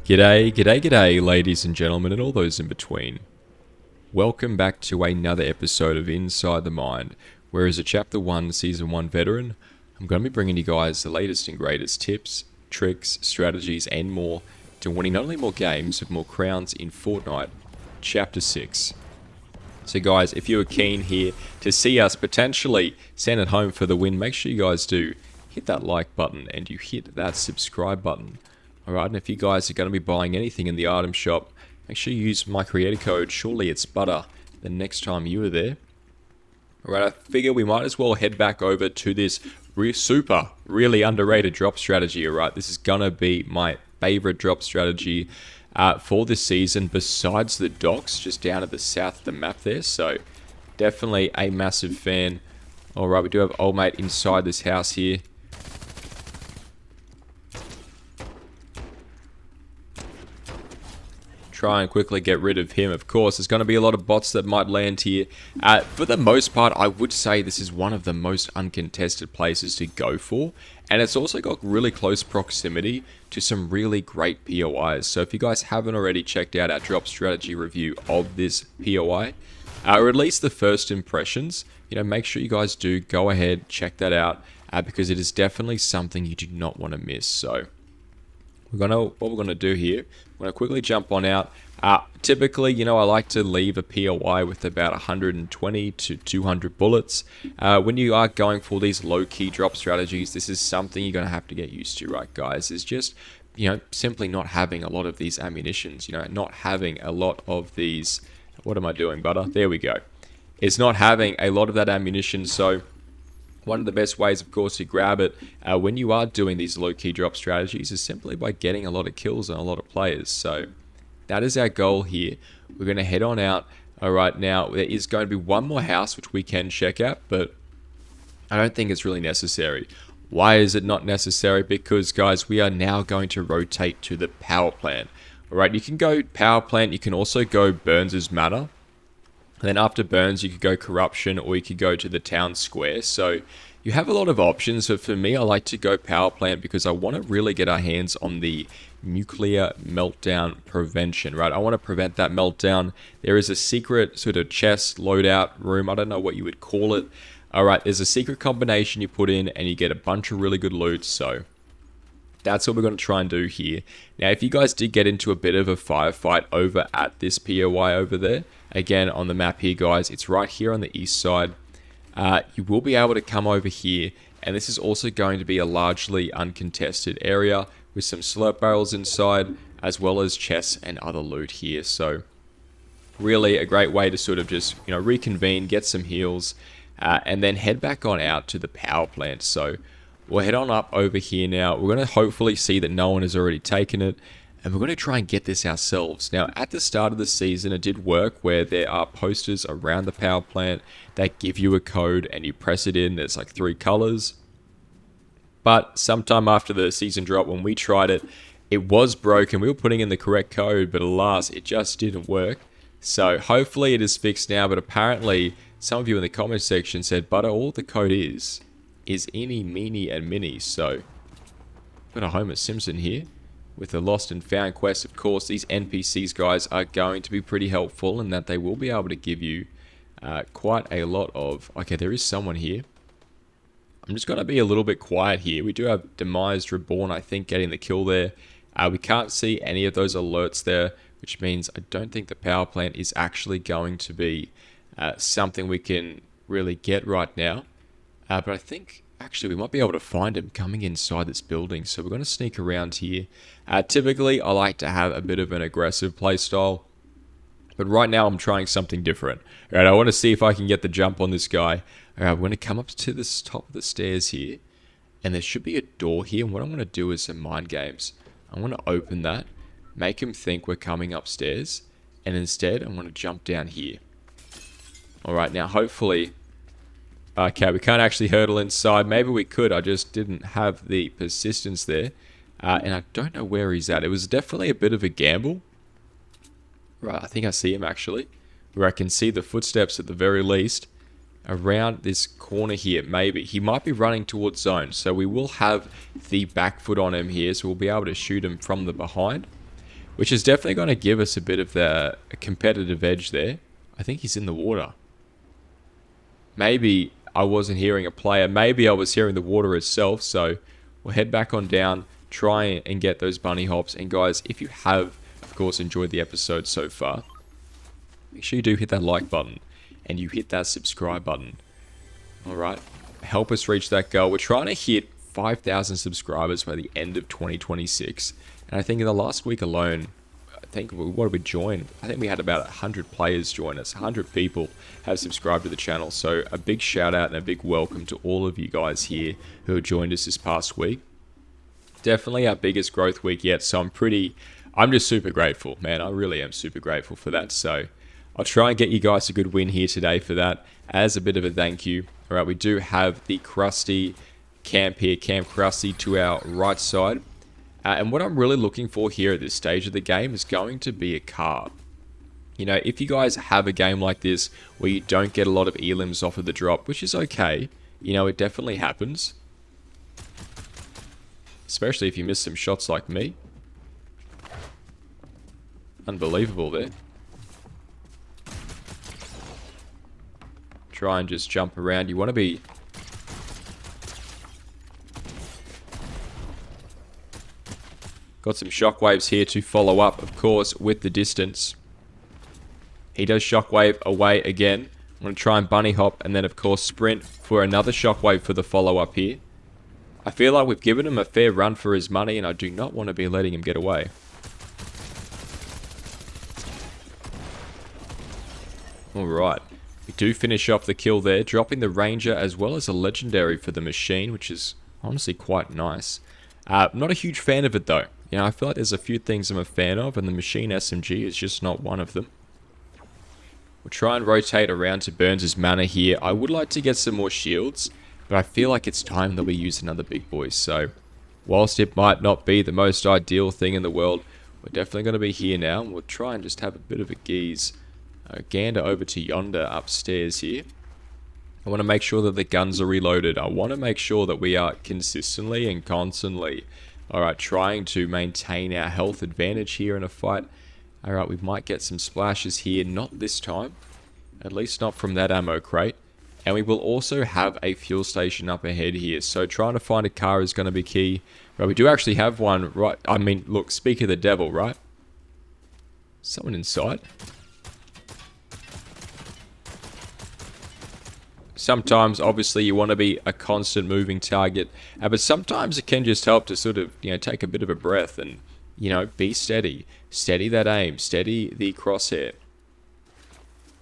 G'day, g'day, g'day, ladies and gentlemen, and all those in between. Welcome back to another episode of Inside the Mind, where as a Chapter 1, Season 1 veteran, I'm going to be bringing you guys the latest and greatest tips, tricks, strategies, and more to winning not only more games, but more crowns in Fortnite Chapter 6. So guys, if you are keen here to see us potentially send it home for the win, make sure you guys do hit that like button and you hit that subscribe button. Alright, and if you guys are going to be buying anything in the item shop, make sure you use my creator code, SurelyItsButter, the next time you are there. Alright, I figure we might as well head back over to this really underrated drop strategy. Alright, this is going to be my favorite drop strategy for this season, besides the docks, just down at the south of the map there. So, definitely a massive fan. Alright, we do have old mate inside this house here. Try and quickly get rid of him. Of course, there's going to be a lot of bots that might land here. For the most part, I would say this is one of the most uncontested places to go for. And it's also got really close proximity to some really great POIs. So if you guys haven't already checked out our drop strategy review of this POI, or at least the first impressions, make sure you guys do go ahead, check that out, because it is definitely something you do not want to miss. So what we're gonna do here, we're gonna quickly jump on out. Typically, I like to leave a POI with about 120 to 200 bullets. When you are going for these low-key drop strategies, this is something you're gonna have to get used to, right, guys? Is just, simply not having a lot of these ammunitions. Not having a lot of these. What am I doing, butter? There we go. It's not having a lot of that ammunition, so one of the best ways, of course, to grab it when you are doing these low-key drop strategies is simply by getting a lot of kills on a lot of players. So that is our goal here. We're going to head on out. All right, now there is going to be one more house which we can check out, but I don't think it's really necessary. Why is it not necessary? Because, guys, we are now going to rotate to the power plant. All right, you can go power plant. You can also go Burns' Manor. And then after Burns, you could go Corruption, or you could go to the town square. So you have a lot of options, but for me, I like to go power plant because I want to really get our hands on the nuclear meltdown prevention, right? I want to prevent that meltdown. There is a secret sort of chest loadout room. I don't know what you would call it. All right, there's a secret combination you put in and you get a bunch of really good loot. So that's what we're going to try and do here. Now, if you guys did get into a bit of a firefight over at this POI over there, again, on the map here, guys, it's right here on the east side. You will be able to come over here, and this is also going to be a largely uncontested area with some slurp barrels inside, as well as chests and other loot here. So really a great way to sort of just, reconvene, get some heals, and then head back on out to the power plant. So we'll head on up over here now. We're going to hopefully see that no one has already taken it, and we're going to try and get this ourselves. Now, at the start of the season, it did work where there are posters around the power plant that give you a code and you press it in. There's like 3 colors. But sometime after the season drop, when we tried it, it was broken. We were putting in the correct code, but alas, it just didn't work. So hopefully it is fixed now, but apparently some of you in the comment section said, "Butter, all the code is eeny, meeny, and mini." So got a Homer Simpson here with the lost and found quest. Of course, these NPCs, guys, are going to be pretty helpful in that they will be able to give you quite a lot of... Okay, there is someone here. I'm just going to be a little bit quiet here. We do have Demised Reborn, I think, getting the kill there. We can't see any of those alerts there, which means I don't think the power plant is actually going to be something we can really get right now. But I think actually we might be able to find him coming inside this building. So we're going to sneak around here. Typically, I like to have a bit of an aggressive playstyle, but right now I'm trying something different. All right, I want to see if I can get the jump on this guy. All right, we're going to come up to this top of the stairs here, and there should be a door here. And what I'm going to do is some mind games. I'm going to open that, make him think we're coming upstairs, and instead I'm going to jump down here. All right, now hopefully... Okay, we can't actually hurdle inside. Maybe we could. I just didn't have the persistence there. And I don't know where he's at. It was definitely a bit of a gamble. Right, I think I see him actually. Where I can see the footsteps at the very least. Around this corner here, maybe. He might be running towards zone. So we will have the back foot on him here. So we'll be able to shoot him from the behind. which is definitely going to give us a bit of a competitive edge there. I think he's in the water. Maybe I wasn't hearing a player. Maybe I was hearing the water itself. So we'll head back on down, try and get those bunny hops. And guys, if you have, of course, enjoyed the episode so far, make sure you do hit that like button and you hit that subscribe button. Alright, help us reach that goal. We're trying to hit 5,000 subscribers by the end of 2026. And I think in the last week alone, I think we joined? I think we had about 100 players join us. 100 people have subscribed to the channel. So a big shout out and a big welcome to all of you guys here who have joined us this past week. Definitely our biggest growth week yet. So I'm just super grateful, man. I really am super grateful for that. So I'll try and get you guys a good win here today for that as a bit of a thank you. All right, we do have the Krusty camp here, Camp Krusty, to our right side. And what I'm really looking for here at this stage of the game is going to be a car. You know, if you guys have a game like this where you don't get a lot of elims off of the drop, which is okay, you know, it definitely happens. Especially if you miss some shots like me. Unbelievable there. Try and just jump around. You want to be... Got some shockwaves here to follow up, of course, with the distance. He does shockwave away again. I'm going to try and bunny hop and then, of course, sprint for another shockwave for the follow-up here. I feel like we've given him a fair run for his money and I do not want to be letting him get away. Alright. We do finish off the kill there, dropping the Ranger as well as a Legendary for the machine, which is honestly quite nice. Not a huge fan of it though. You know, I feel like there's a few things I'm a fan of, and the machine SMG is just not one of them. We'll try and rotate around to Burns' mana here. I would like to get some more shields, but I feel like it's time that we use another big boy. So, whilst it might not be the most ideal thing in the world, we're definitely going to be here now, and we'll try and just have a bit of a gander over to yonder upstairs here. I want to make sure that the guns are reloaded. I want to make sure that we are consistently and constantly, alright, trying to maintain our health advantage here in a fight. Alright, we might get some splashes here, not this time. At least not from that ammo crate. And we will also have a fuel station up ahead here. So trying to find a car is going to be key. Right, we do actually have one, right? I mean, look, speak of the devil, right? Someone inside. Sometimes, obviously, you want to be a constant moving target, but sometimes it can just help to sort of, you know, take a bit of a breath and, you know, be steady. Steady that aim. Steady the crosshair.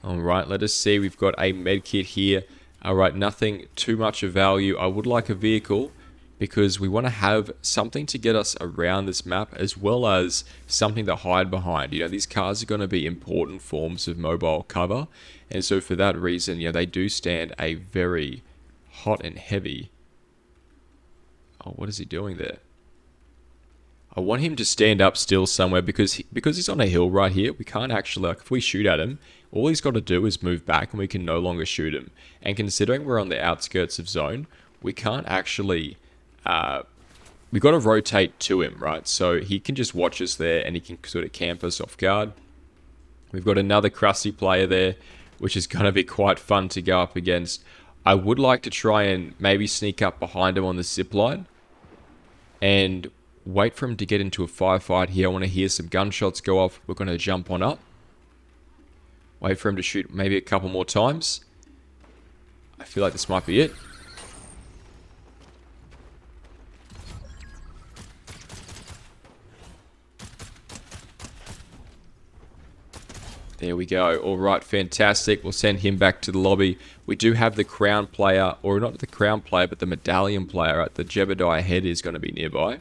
Alright, let us see. We've got a medkit here. Alright, nothing too much of value. I would like a vehicle because we want to have something to get us around this map as well as something to hide behind. You know, these cars are going to be important forms of mobile cover. And so for that reason, you know, they do stand a very hot and heavy... Oh, what is he doing there? I want him to stand up still somewhere because he's on a hill right here. We can't actually, like, if we shoot at him, all he's got to do is move back and we can no longer shoot him. And considering we're on the outskirts of zone, we can't actually... we've got to rotate to him, right? So he can just watch us there and he can sort of camp us off guard. We've got another Krusty player there, which is going to be quite fun to go up against. I would like to try and maybe sneak up behind him on the zipline and wait for him to get into a firefight here. I want to hear some gunshots go off. We're going to jump on up. Wait for him to shoot maybe a couple more times. I feel like this might be it. There we go. Alright, fantastic. We'll send him back to the lobby. We do have the crown player, or not the crown player, but the medallion player at the Jebediah head is going to be nearby.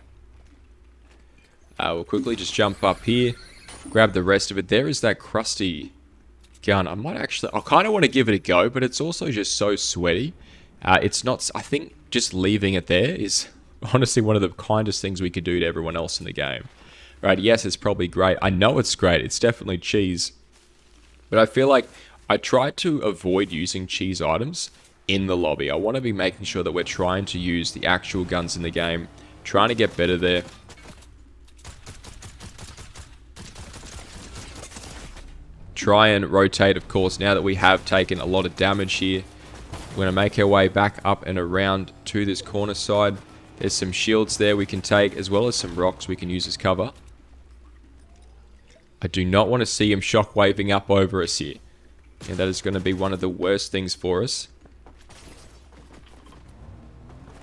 We'll quickly just jump up here, grab the rest of it. There is that Krusty gun. I kind of want to give it a go, but it's also just so sweaty. It's not, I think just leaving it there is honestly one of the kindest things we could do to everyone else in the game. Right, yes, it's probably great. I know it's great. It's definitely cheese. But I feel like I try to avoid using cheese items in the lobby. I want to be making sure that we're trying to use the actual guns in the game, trying to get better there. Try and rotate, of course, now that we have taken a lot of damage here. We're going to make our way back up and around to this corner side. There's some shields there we can take, as well as some rocks we can use as cover. I do not want to see him shockwaving up over us here. And that is going to be one of the worst things for us.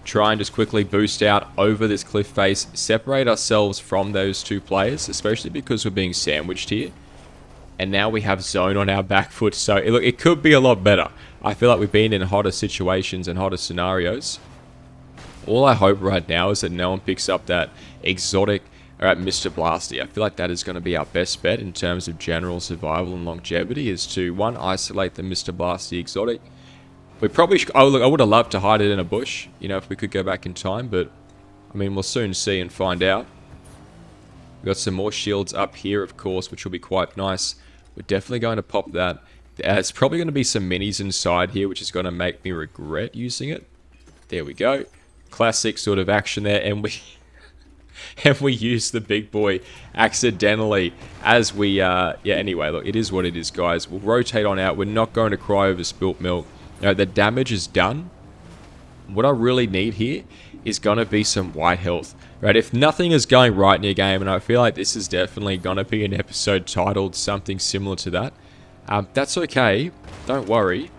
Try and just quickly boost out over this cliff face. Separate ourselves from those two players, especially because we're being sandwiched here. And now we have zone on our back foot. So, look, it could be a lot better. I feel like we've been in hotter situations and hotter scenarios. All I hope right now is that no one picks up that exotic Mr. Blasty. I feel like that is going to be our best bet in terms of general survival and longevity, is to, one, isolate the Mr. Blasty exotic. We probably should, oh look, I would have loved to hide it in a bush, you know, if we could go back in time, but I mean, we'll soon see and find out. We've got some more shields up here, of course, which will be quite nice. We're definitely going to pop that. There's probably going to be some minis inside here, which is going to make me regret using it. There we go. Classic sort of action there, and we and we use the big boy accidentally as we yeah, anyway, look, it is what it is, guys. We'll rotate on out. We're not going to cry over spilt milk. You know, the damage is done. What I really need here is going to be some white health, right? If nothing is going right in your game, and I feel like this is definitely going to be an episode titled something similar to that, that's okay. Don't worry,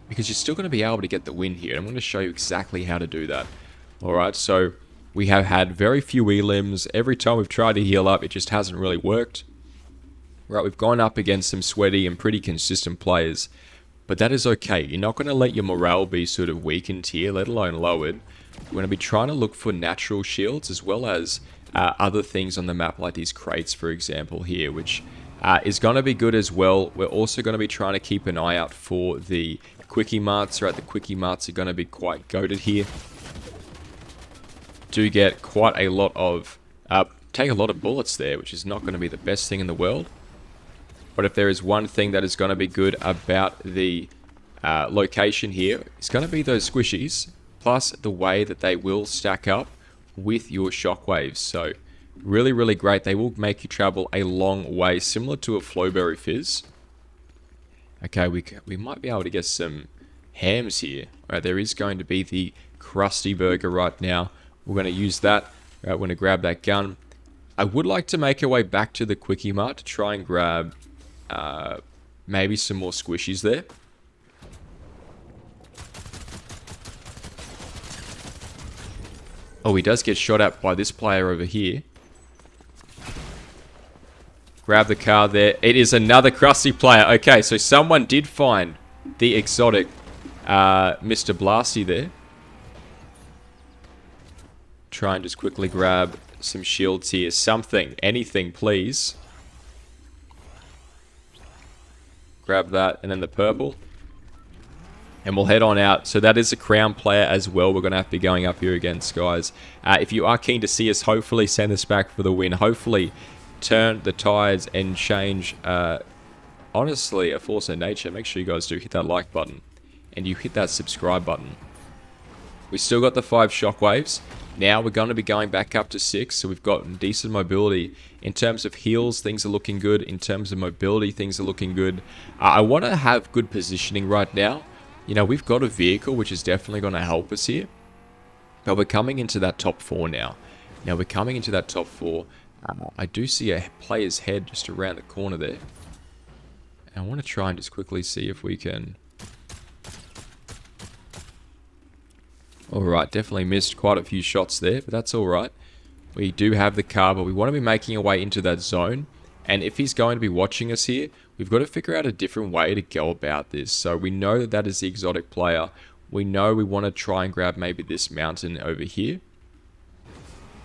because you're still going to be able to get the win here. I'm going to show you exactly how to do that. Alright, so we have had very few elims. Every time we've tried to heal up, it just hasn't really worked. Right, we've gone up against some sweaty and pretty consistent players. But that is okay. You're not going to let your morale be sort of weakened here, let alone lowered. We're going to be trying to look for natural shields, as well as other things on the map, like these crates, for example, here, which is going to be good as well. We're also going to be trying to keep an eye out for the quickie marts. Right, the quickie marts are going to be quite goated here. Do get quite a lot of, take a lot of bullets there, which is not going to be the best thing in the world. But if there is one thing that is going to be good about the location here, it's going to be those squishies, plus the way that they will stack up with your shockwaves. So, really, really great. They will make you travel a long way, similar to a Flowberry Fizz. Okay, we might be able to get some hams here. Right, there is going to be the Krusty Burger right now. We're going to use that. Right, we're going to grab that gun. I would like to make our way back to the Quickie Mart to try and grab maybe some more squishies there. Oh, he does get shot at by this player over here. Grab the car there. It is another Krusty player. Okay, so someone did find the exotic Mr. Blasty there. Try and just quickly grab some shields here. Something, anything, please. Grab that, and then the purple. And we'll head on out. So that is a crown player as well. We're going to have to be going up here against, guys. If you are keen to see us, hopefully send us back for the win. Hopefully turn the tides and change, honestly, a force of nature. Make sure you guys do hit that like button. And you hit that subscribe button. We still got the 5 shockwaves. Now we're going to be going back up to 6, so we've got decent mobility. In terms of heals, things are looking good. In terms of mobility, things are looking good. I want to have good positioning right now. You know, we've got a vehicle, which is definitely going to help us here. But we're coming into that top 4 now. Now we're coming into that top 4. I do see a player's head just around the corner there. And I want to try and just quickly see if we can... Alright, definitely missed quite a few shots there, but that's alright. We do have the car, but we want to be making our way into that zone. And if he's going to be watching us here, we've got to figure out a different way to go about this. So we know that that is the exotic player. We know we want to try and grab maybe this mountain over here.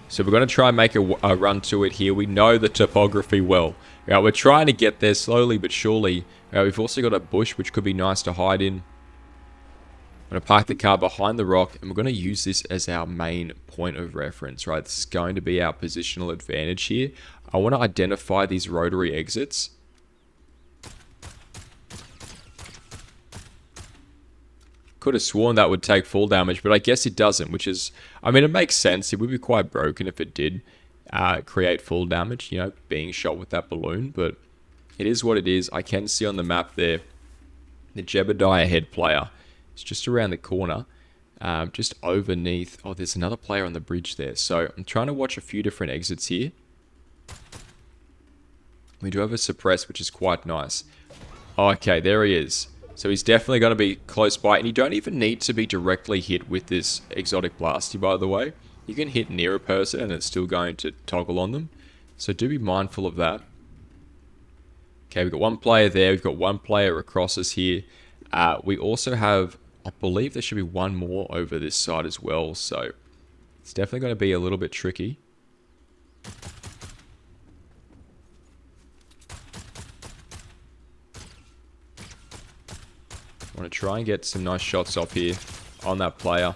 So we're going to try and make a run to it here. We know the topography well. Right, we're trying to get there slowly but surely. Right, we've also got a bush, which could be nice to hide in. I'm going to park the car behind the rock, and we're going to use this as our main point of reference, right? This is going to be our positional advantage here. I want to identify these rotary exits. Could have sworn that would take full damage, but I guess it doesn't, which is... I mean, it makes sense. It would be quite broken if it did create full damage, you know, being shot with that balloon, but It is what it is. I can see on the map there, the Jebediah head player is just around the corner, just underneath. Oh, there's another player on the bridge there. So I'm trying to watch a few different exits here. We do have a suppress, which is quite nice. Oh, okay, there he is. So he's definitely going to be close by. And you don't even need to be directly hit with this exotic blasty, by the way. You can hit near a person and it's still going to toggle on them. So do be mindful of that. Okay, we've got one player there. We've got one player across us here. We also have, I believe there should be one more over this side as well. So it's definitely going to be a little bit tricky. I want to try and get some nice shots off here on that player.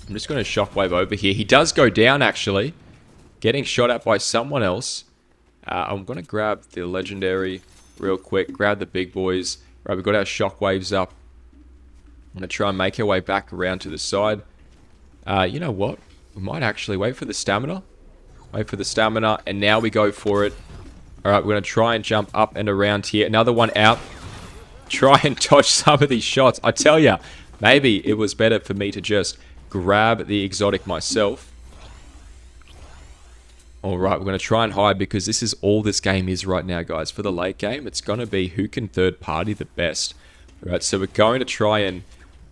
I'm just going to shockwave over here. He does go down, actually. Getting shot at by someone else. I'm going to grab the legendary real quick. Grab the big boys. Right, we've got our shockwaves up. I'm going to try and make our way back around to the side. You know what? We might actually wait for the stamina. Wait for the stamina. And now we go for it. Alright, we're going to try and jump up and around here. Another one out. Try and dodge some of these shots. I tell ya, maybe it was better for me to just grab the exotic myself. Alright, we're going to try and hide because this is all this game is right now, guys. For the late game, it's going to be who can third party the best. Alright, so we're going to try and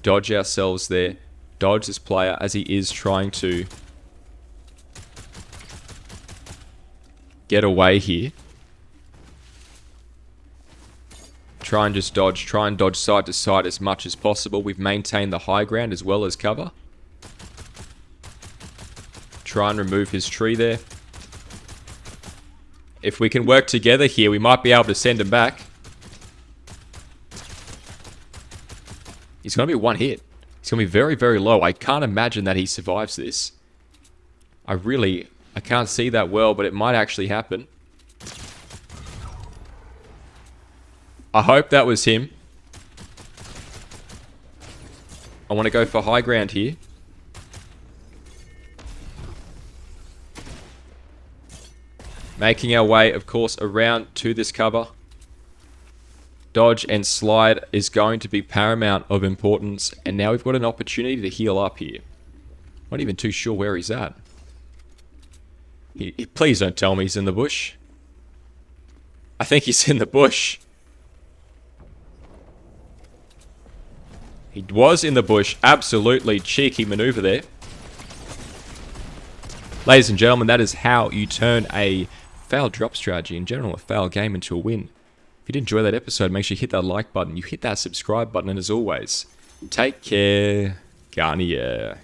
dodge ourselves there. Dodge this player as he is trying to get away here. Try and just dodge. Try and dodge side to side as much as possible. We've maintained the high ground as well as cover. Try and remove his tree there. If we can work together here, we might be able to send him back. He's going to be one hit. He's going to be very, very low. I can't imagine that he survives this. I can't see that well, but it might actually happen. I hope that was him. I want to go for high ground here. Making our way, of course, around to this cover. Dodge and slide is going to be paramount of importance. And now we've got an opportunity to heal up here. Not even too sure where he's at. Please don't tell me he's in the bush. I think he's in the bush. He was in the bush. Absolutely cheeky maneuver there. Ladies and gentlemen, that is how you turn a foul drop strategy, in general, a foul game, into a win. If you did enjoy that episode, make sure you hit that like button. You hit that subscribe button, and as always, take care. Garnier.